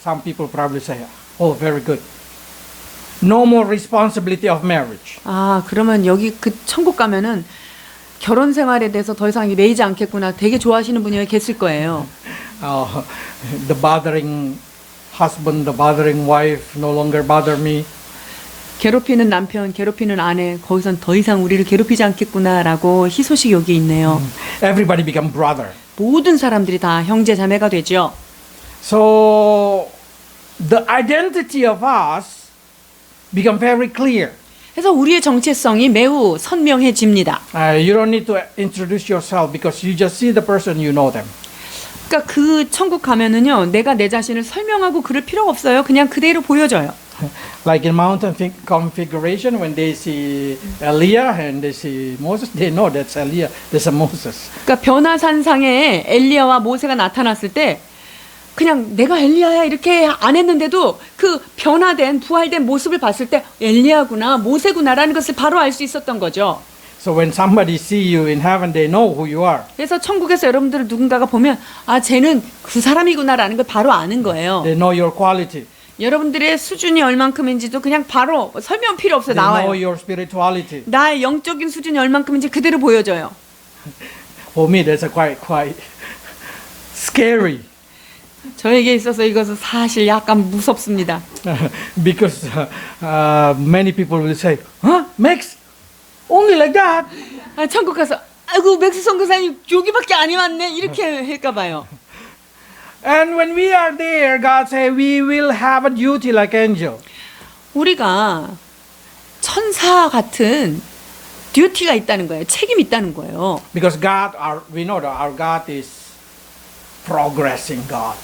some people probably say, Oh, very good. No more responsibility of marriage. 아, 그러면 여기 그 천국 가면은 결혼 생활에 대해서 더 이상 매이지 않겠구나. 되게 좋아하시는 분이 계실 거예요. The bothering husband, the bothering wife no longer bother me. 괴롭히는 남편, 괴롭히는 아내, 거기선 더 이상 우리를 괴롭히지 않겠구나라고 희소식 여기 있네요. Everybody become brother. 모든 사람들이 다 형제 자매가 되죠. So the identity of us become very clear. 그래서 우리의 정체성이 매우 선명해집니다. You don't need to introduce yourself because you just see the person, you know them. 그러니까 그 천국 가면은요, 내가 내 자신을 설명하고 그럴 필요가 없어요. 그냥 그대로 보여져요. Like in mountain configuration, when they see Elijah and they see Moses, they know that's Elijah, that's a Moses. 그러니까 변화산상에 엘리야와 모세가 나타났을 때 그냥 내가 엘리야야 이렇게 안 했는데도 그 변화된 부활된 모습을 봤을 때 엘리야구나 모세구나라는 것을 바로 알 수 있었던 거죠. So when somebody see you in heaven, they know who you are. 그래서 천국에서 여러분들을 누군가가 보면 아 쟤는 그 사람이구나라는 걸 바로 아는 거예요. They know your quality. 여러분들의 수준이 얼만큼인지도 그냥 바로 설명 필요 없어 They know 나와요. your spirituality. 나의 영적인 수준이 얼만큼인지 그대로 보여져요. For me, that's a quite scary. 저에게 있어서 이것은 사실 약간 무섭습니다. Because many people will say, "Huh, Max, only like that." 아, 천국 가서 아이고 맥스 선교사님 여기밖에 안 왔네 이렇게 할까 봐요. And when we are there, God say we will have a duty like angel. 우리가 천사 같은 듀티가 있다는 거예요. 책임이 있다는 거예요. Because we know that our God is progressing God.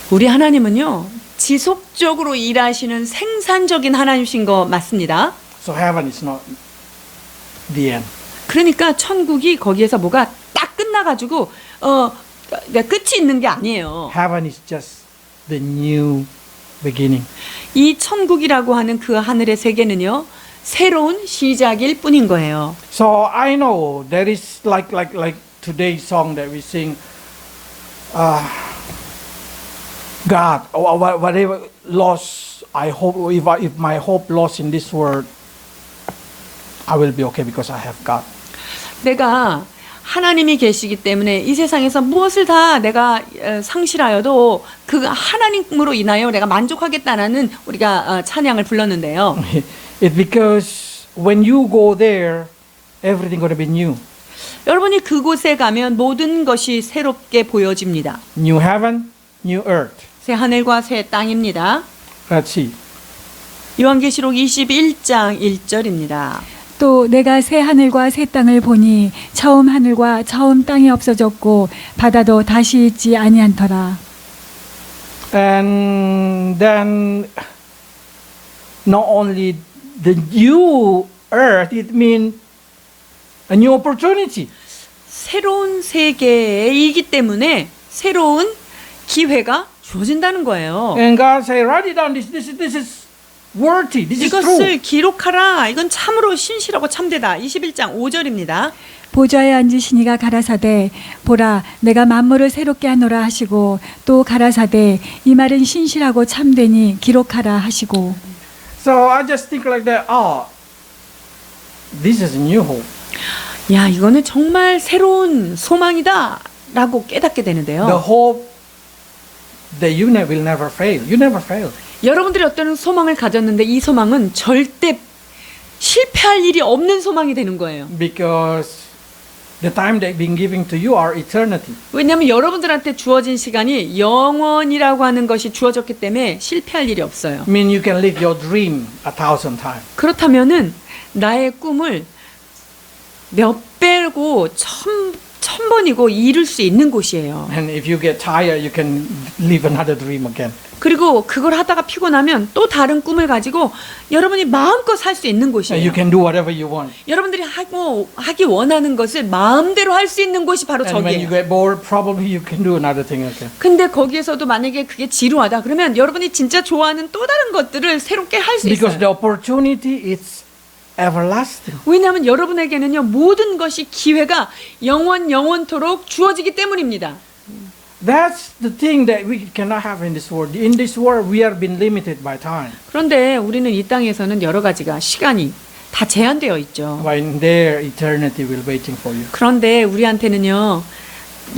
우리 하나님은요. 지속적으로 일하시는 생산적인 하나님이신 거 맞습니다. So heaven is not the end. 그러니까 천국이 거기에서 뭐가 딱 끝나가지고 끝이 있는 게 아니에요. Heaven is just the new beginning. 이 천국이라고 하는 그 하늘의 세계는요. 새로운 시작일 뿐인 거예요. So I know there is like today's song that we sing. God, whatever loss I hope, if my hope lost in this world, I will be okay because I have God. 내가 하나님이 계시기 때문에 이 세상에서 무엇을 다 내가 상실하여도 그 하나님으로 인하여 내가 만족하겠다는 우리가 찬양을 불렀는데요. It's because when you go there, everything gonna be new. 여러분이 그곳에 가면 모든 것이 새롭게 보여집니다. New heaven, new earth. 새 하늘과 새 땅입니다. Let's see. 요한계시록 21장 1절입니다. 또 내가 새 하늘과 새 땅을 보니 처음 하늘과 처음 땅이 없어졌고 바다도 다시 있지 아니한더라. And then not only the new earth, it means a new opportunity. 새로운 세계이기 때문에 새로운 기회가 주어진다는 거예요. And God say, write it down. This is worthy. This is true. 이것을 기록하라. 이건 참으로 신실하고 참되다. 21장 5절입니다. 보좌에 앉으시니가 가라사대 보라 내가 만물을 새롭게 하노라 하시고 또 가라사대 이 말은 신실하고 참되니 기록하라 하시고. So I just think like that. Oh, this is a new hope. 야, 이거는 정말 새로운 소망이다라고 깨닫게 되는데요. The hope that you will never fail. You never fail. 여러분들이 어떤 소망을 가졌는데 이 소망은 절대 실패할 일이 없는 소망이 되는 거예요. Because the time that been given to you are eternity. 왜냐하면 여러분들한테 주어진 시간이 영원이라고 하는 것이 주어졌기 때문에 실패할 일이 없어요. I mean, you can live your dream 1,000 times. 그렇다면은 나의 꿈을 몇 배고 천 번이고 이룰 수 있는 곳이에요. And if you get tired, you can live another dream again. 그리고 그걸 하다가 피곤하면 또 다른 꿈을 가지고 여러분이 마음껏 살 수 있는 And 곳이에요. you can do whatever you want. 여러분들이 하기 원하는 것을 마음대로 할 수 있는 곳이 바로 And when you 저기예요. get bored, probably you can do another thing again. 근데 거기에서도 만약에 그게 지루하다 그러면 여러분이 진짜 좋아하는 또 다른 것들을 새롭게 할 수 Because 있어요. the opportunity is everlasting. 왜냐하면 여러분에게는요 모든 것이 기회가 영원토록 주어지기 때문입니다. That's the thing that we cannot have in this world. In this world, we are being limited by time. 그런데 우리는 이 땅에서는 여러 가지가 시간이 다 제한되어 있죠. But in there, eternity will waiting for you. 그런데 우리한테는요,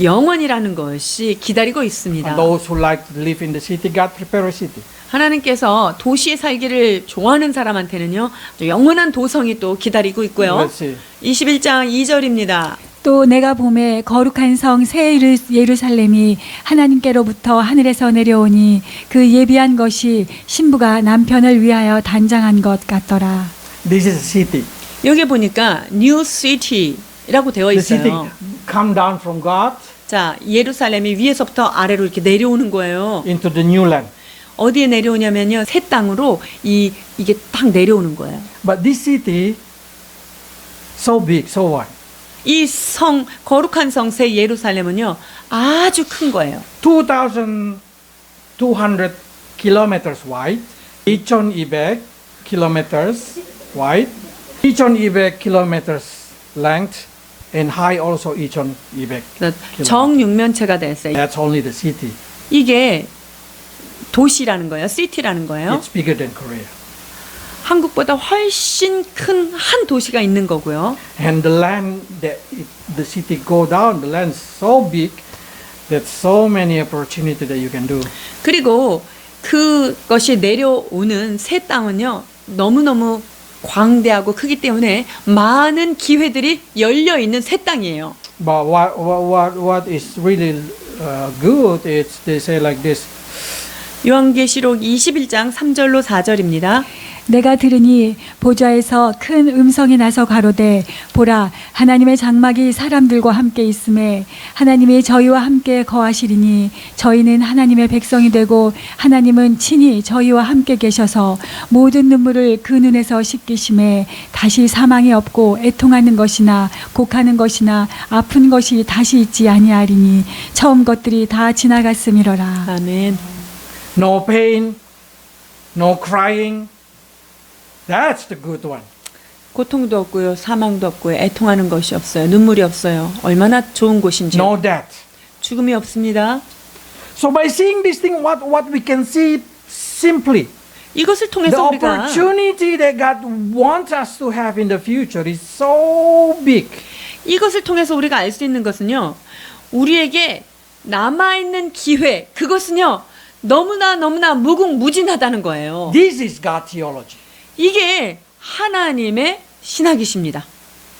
영원이라는 것이 기다리고 있습니다. And those who like to live in the city, God prepare a city. 하나님께서 도시에 살기를 좋아하는 사람한테는요, 영원한 도성이 또 기다리고 있고요. Let's see. 21장 2절입니다. 또 내가 봄에 거룩한 성 새 예루살렘이 하나님께로부터 하늘에서 내려오니 그 예비한 것이 신부가 남편을 위하여 단장한 것 같더라. This is a city. 여기 보니까 New City라고 되어 The city 있어요. come down from God 자, 예루살렘이 위에서부터 아래로 이렇게 내려오는 거예요. into the new land. 어디에 내려오냐면요, 새 땅으로 이게 딱 내려오는 거예요. But this city, so big, so wide. 이 성, 거룩한 성 새 예루살렘은요, 아주 큰 거예요. 2,200 kilometers wide, 2,200 kilometers wide, 2,200 kilometers length, and high also 2,200. 그래서 정육면체가 됐어요. That's only the city. 이게 도시라는 거예요. 시티라는 거예요. It's bigger than Korea. 한국보다 훨씬 큰 한 도시가 있는 거고요. And the land that the city go down, the land is so big that so many opportunity that you can do. 그리고 그것이 내려오는 새 땅은요, 너무너무 광대하고 크기 때문에 많은 기회들이 열려 있는 새 땅이에요. But what is really good is they say like this. 요한계시록 21장 3절로 4절입니다. 내가 들으니 보좌에서 큰 음성이 나서 가로되 보라 하나님의 장막이 사람들과 함께 있음에 하나님이 저희와 함께 거하시리니 저희는 하나님의 백성이 되고 하나님은 친히 저희와 함께 계셔서 모든 눈물을 그 눈에서 씻기심에 다시 사망이 없고 애통하는 것이나 곡하는 것이나 아픈 것이 다시 있지 아니하리니 처음 것들이 다 지나갔음이로라. 아멘. No pain, no crying. That's the good one. 고통도 없고요, 사망도 없고요, 애통하는 것이 없어요, 눈물이 없어요. 얼마나 좋은 곳인지요. No death. 죽음이 없습니다. So by seeing this thing, what we can see simply, 이것을 the 통해서 우리가 opportunity that God wants us to have in the future is so big. 이것을 통해서 우리가 알 수 있는 것은요, 우리에게 남아있는 기회, 그것은요, 너무나 무궁무진하다는 거예요. This is God theology. 이게 하나님의 신학이십니다.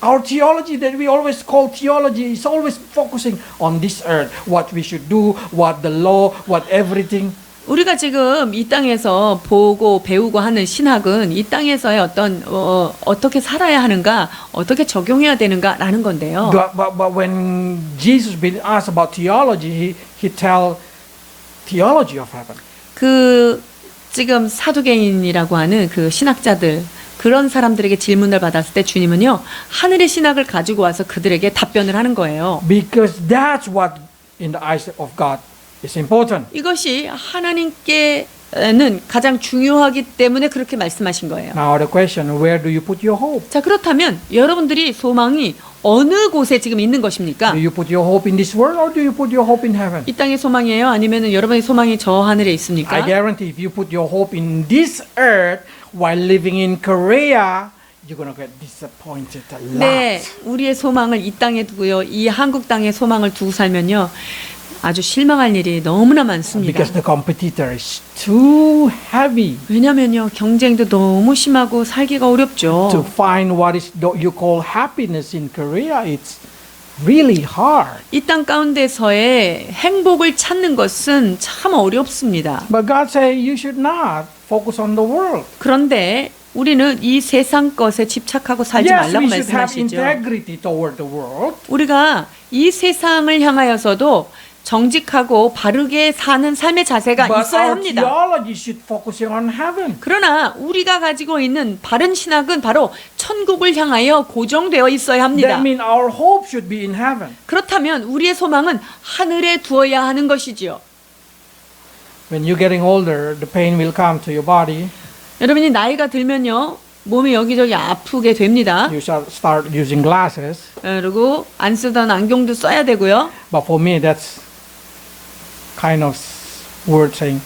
Our theology that we always call theology is always focusing on this earth, what we should do, what the law, what everything. 우리가 지금 이 땅에서 보고 배우고 하는 신학은 이 땅에서의 어떤 어떻게 살아야 하는가, 어떻게 적용해야 되는가라는 건데요. But when Jesus been asked about theology, he tell theology of heaven. 지금 사두개인이라고 하는 그 신학자들, 그런 사람들에게 질문을 받았을 때 주님은요, 하늘의 신학을 가지고 와서 그들에게 답변을 하는 거예요. Because that's what in the eyes of God is important. 이것이 하나님께는 가장 중요하기 때문에 그렇게 말씀하신 거예요. Now the question, where do you put your hope? 자, 그렇다면 여러분들이 소망이 어느 곳에 지금 있는 것입니까? Do you put your hope in this world or do you put your hope in heaven? 이 땅의 소망이에요? 아니면 여러분의 소망이 저 하늘에 있습니까? I guarantee if you put your hope in this earth while living in Korea, you're going to get disappointed a lot. 네, 우리의 소망을 이 땅에 두고요, 이 한국 땅에 소망을 두고 살면요, 아주 실망할 일이 너무나 많습니다. Because the competitor is too heavy 왜냐면요, 경쟁도 너무 심하고 살기가 어렵죠. to find what is you call happiness in Korea. It's really hard. 이 땅 가운데서의 행복을 찾는 것은 참 어렵습니다. But God say you should not focus on the world. 그런데 우리는 이 세상 것에 집착하고 살지 Yes, 말라고 we should have 말씀하시죠. integrity toward the world. 우리가 이 세상을 향하여서도 정직하고 바르게 사는 삶의 자세가 But 있어야 our 합니다. theology should focusing on heaven. 그러나 우리가 가지고 있는 바른 신학은 바로 천국을 향하여 고정되어 있어야 합니다. That means our hope should be in heaven. 그렇다면 우리의 소망은 하늘에 두어야 하는 것이지요. When you're getting older, the pain will come to your body. 여러분이 나이가 들면요, 몸이 여기저기 아프게 됩니다. You shall start using glasses. 그리고 안 쓰던 안경도 써야 되고요. But for me, that's kind of word saying,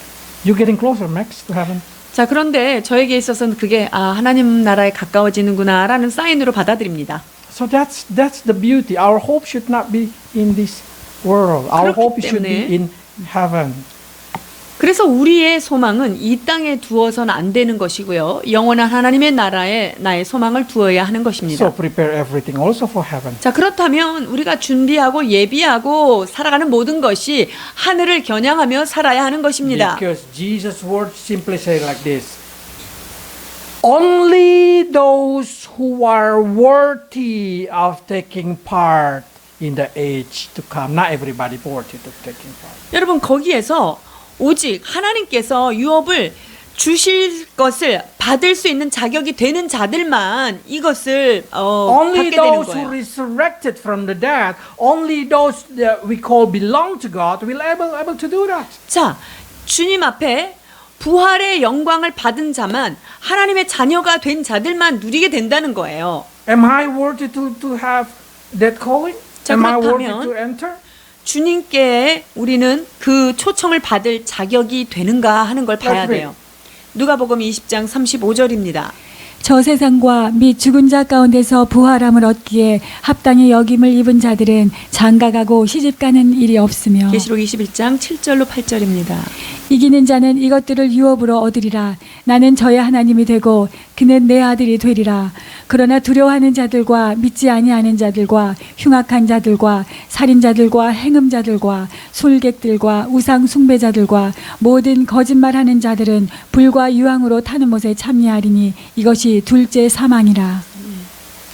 "You're getting closer, Max, to heaven." 자, 그런데 저에게 있어서는 그게 하나님 나라에 가까워지는구나라는 사인으로 받아들입니다. So that's the beauty. Our hope should not be in this world. Our 그렇기 hope should be 때문에 in heaven. 그래서 우리의 소망은 이 땅에 두어서는 안 되는 것이고요. 영원한 하나님의 나라에 나의 소망을 두어야 하는 것입니다. So prepare everything also for heaven. 자, 그렇다면 우리가 준비하고 예비하고 살아가는 모든 것이 하늘을 겨냥하며 살아야 하는 것입니다. Because Jesus' words simply say like this: only those who are worthy of taking part in the age to come. Not everybody worthy of taking part. 여러분, 거기에서 오직 하나님께서 유업을 주실 것을 받을 수 있는 자격이 되는 자들만 이것을 Only 받게 되는 those who 거예요. resurrected from the dead, only those that we call belong to God, will able to do that. 자, 주님 앞에 부활의 영광을 받은 자만, 하나님의 자녀가 된 자들만 누리게 된다는 거예요. Am I worthy to have that calling? 자, Am I worthy 그렇다면 to enter? 주님께 우리는 그 초청을 받을 자격이 되는가 하는 걸 봐야 돼요. 누가복음 20장 35절입니다. 저 세상과 및 죽은 자 가운데서 부활함을 얻기에 합당히 여김을 입은 자들은 장가가고 시집가는 일이 없으며 계시록 21장 7절로 8절입니다. 이기는 자는 이것들을 유업으로 얻으리라. 나는 저의 하나님이 되고 그는 내 아들이 되리라. 그러나 두려워하는 자들과 믿지 아니하는 자들과 흉악한 자들과 살인자들과 행음자들과 술객들과 우상 숭배자들과 모든 거짓말하는 자들은 불과 유황으로 타는 못에 참여하리니 이것이 둘째 사망이라.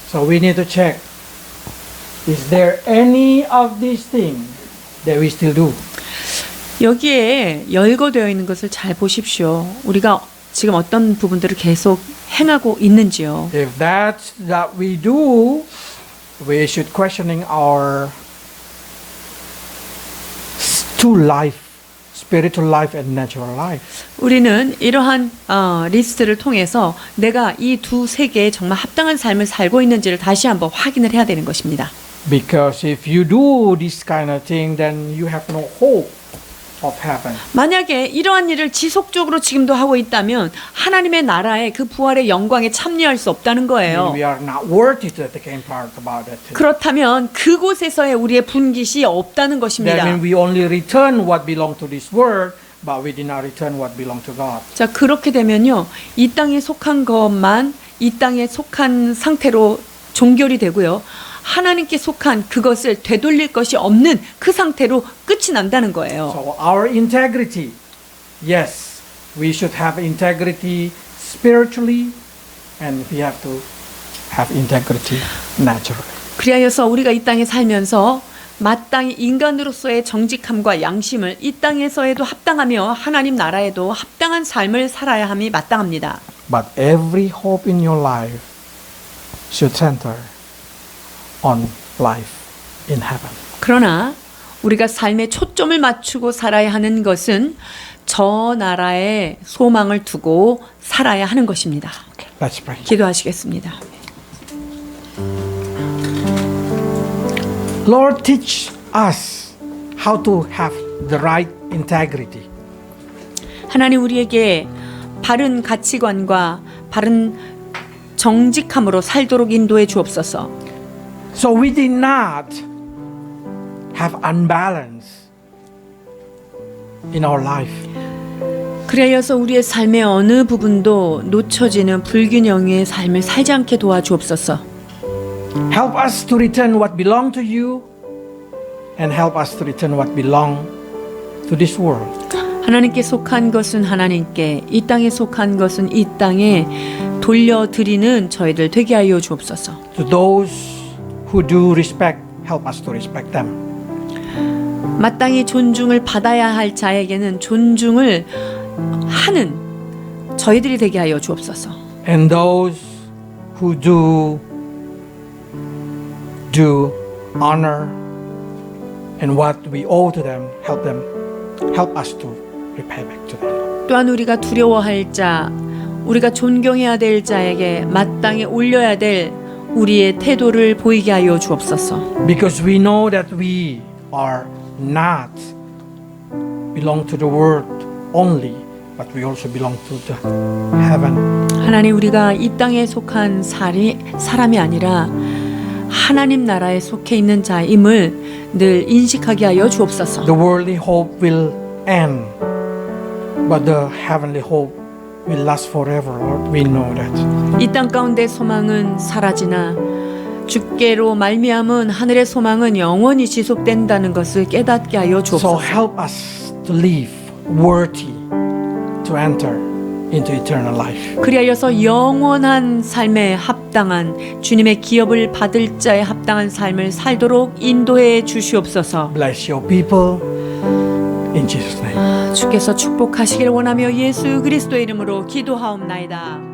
So we need to check. Is there any of these things that we still do? 여기에 열거되어 있는 것을 잘 보십시오. 우리가 지금 어떤 부분들을 계속 행하고 있는지요. If that's that we do, we should questioning our two life, spiritual life and natural life. 우리는 이러한 리스트를 통해서 내가 이 두 세계에 정말 합당한 삶을 살고 있는지를 다시 한번 확인을 해야 되는 것입니다. Because if you do this kind of thing, then you have no hope of heaven. 만약에 이러한 일을 지속적으로 지금도 하고 있다면 하나님의 나라의 그 부활의 영광에 참여할 수 없다는 거예요. We are not worthy to take part about that. 그렇다면 그곳에서의 우리의 분깃이 없다는 That 것입니다. means we only return what belong to this world, but we did not return what belong to God. 자, 그렇게 되면요, 이 땅에 속한 것만 이 땅에 속한 상태로 종결이 되고요, 하나님께 속한 그것을 되돌릴 것이 없는 그 상태로 끝이 난다는 거예요. So our integrity, yes, we should have integrity spiritually, and we have to have integrity naturally. 그리하여서 우리가 이 땅에 살면서 마땅히 인간으로서의 정직함과 양심을 이 땅에서에도 합당하며 하나님 나라에도 합당한 삶을 살아야 함이 마땅합니다. But every hope in your life should center on life in heaven. 그러나 우리가 삶의 초점을 맞추고 살아야 하는 것은 저 나라에 소망을 두고 살아야 하는 것입니다. Okay, let's pray. 기도하시겠습니다. Lord, teach us how to have the right integrity. 하나님, 우리에게 바른 가치관과 바른 정직함으로 살도록 인도해 주옵소서. So we did not have unbalance in our life. 그래서 우리의 삶의 어느 부분도 놓쳐지는 불균형의 삶을 살지 않게 도와주옵소서. Help us to return what belong to you, and help us to return what belong to this world. 하나님께 속한 것은 하나님께, 이 땅에 속한 것은 이 땅에 돌려드리는 저희들 되게 하여 주옵소서. To those who do respect, help us to respect them. 마땅히 존중을 받아야 할 자에게는 존중을 하는 저희들이 되게 하여 주옵소서. And those who do honor and what we owe to them, help us to repay back to them. 또한 우리가 두려워할 자, 우리가 존경해야 될 자에게 마땅히 올려야 될 우리의 태도를 보이게 하여 주옵소서. Because we know that we are not belong to the world only, but we also belong to the heaven. 하나님, 우리가 이 땅에 속한 사람이 아니라 하나님 나라에 속해 있는 자임을 늘 인식하게 하여 주옵소서. The worldly hope will end, but the heavenly hope will last forever. Lord, we know that. 이 땅 가운데 소망은 사라지나 주께로 말미암은 하늘의 소망은 영원히 지속된다는 것을 깨닫게 하여 So 주옵소서. help us to live worthy to enter into eternal life. 그리하여서 영원한 삶에 합당한 주님의 기업을 받을 자에 합당한 삶을 살도록 인도해 주시옵소서. Bless your people in Jesus' name. 주께서 축복하시기를 원하며 예수 그리스도의 이름으로 기도하옵나이다.